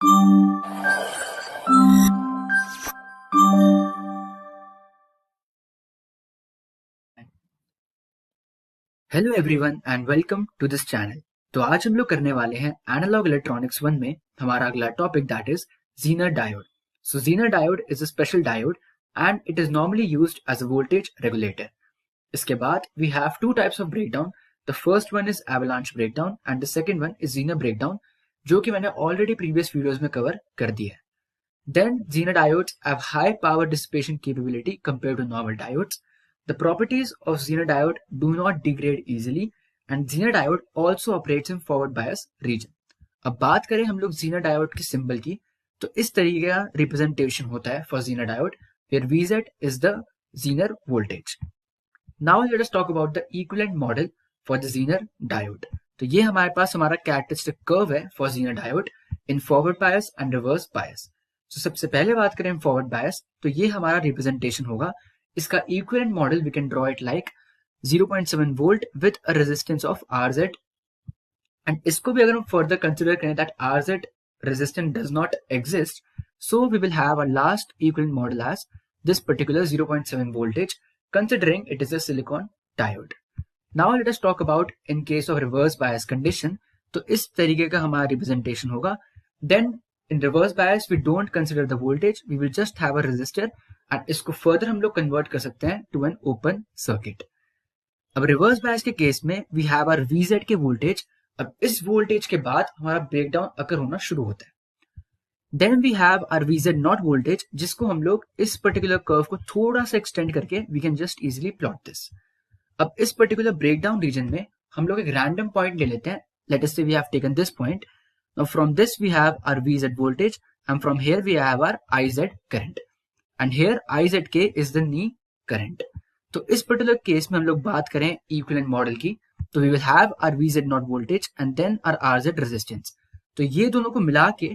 Hello everyone and welcome to this channel. तो आज हम लोग करने वाले हैं एनालॉग इलेक्ट्रॉनिक्स 1 में हमारा अगला topic that is zener diode. So zener diode is a special diode and it is normally used as a voltage regulator. इसके बाद we have two types of breakdown. The first one is avalanche breakdown and the second one is zener breakdown, जो कि मैंने already previous videos में cover कर दिया है. Then zener diodes have high power dissipation capability compared to normal diodes. The properties of zener diode do not degrade easily and zener diode also operates in forward bias region. अब बात करें हम लोग zener diode के symbol की, तो इस तरीके का रिप्रेजेंटेशन होता है for zener diode where Vz is the zener voltage. Now let us talk about the equivalent model for the zener diode. तो ये हमारे पास हमारा कैरेक्टरिस्टिक कर्व है for zener diode in forward bias and reverse bias. तो सबसे पहले बात करें फॉरवर्ड बायस, तो ये हमारा रिप्रेजेंटेशन होगा. इसका equivalent model we can draw it like 0.7 volt with a resistance of Rz. And इसको भी अगर हम फर्दर कंसिडर करें that Rz resistance does not exist, so we will have a last equivalent model as this particular 0.7 voltage considering it is a silicon diode. Now let us talk about in case of reverse bias condition. तो इस तरीके का हमारा representation होगा. Then in reverse bias we don't consider the voltage, we will just have a resistor and इसको further हम लोग convert कर सकते हैं to an open circuit. अब reverse bias के केस में we have our Vz के voltage. अब इस voltage के बाद हमारा breakdown अकर होना शुरू होता है. Then we have our Vz not voltage जिसको हम लोग इस particular curve को थोड़ा सा extend करके we can just easily plot this. अब इस particular breakdown region में हम लोग एक random point ले लेते हैं. Let us say we have taken this point. Now from this we have our Vz voltage and from here we have our Iz current and here Izk is the knee current. तो इस particular case में हम लोग बात करें equivalent model की, तो we will have our Vz not voltage and then our Rz resistance. तो ये दोनों को मिला के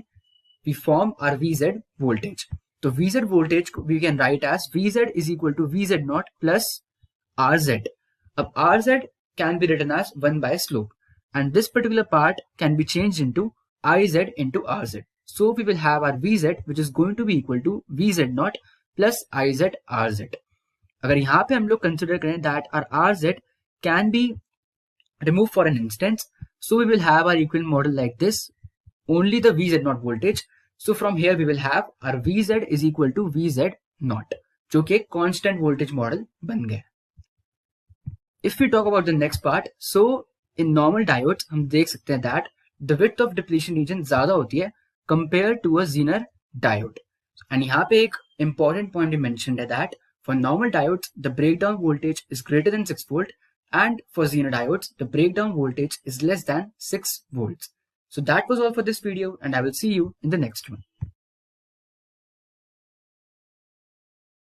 we form our Vz voltage. तो Vz voltage को we can write as Vz is equal to Vz naught plus Rz. अब Rz can be written as 1 by slope and this particular part can be changed into Iz into Rz. So we will have our Vz which is going to be equal to Vz naught plus Iz Rz. अगर यहाँ पे हम लोग consider करें that our Rz can be removed for an instance, so we will have our equivalent model like this, only the Vz naught voltage. So from here we will have our Vz is equal to Vz naught, जो कि एक constant voltage model बन गया. If we talk about the next part, so in normal diodes हम देख सकते हैं that the width of depletion region ज्यादा होती है compared to a zener diode. And यहाँ पे एक important point we mentioned है that for normal diodes the breakdown voltage is greater than 6 volt and for zener diodes the breakdown voltage is less than 6 volts. So that was all for this video and I will see you in the next one.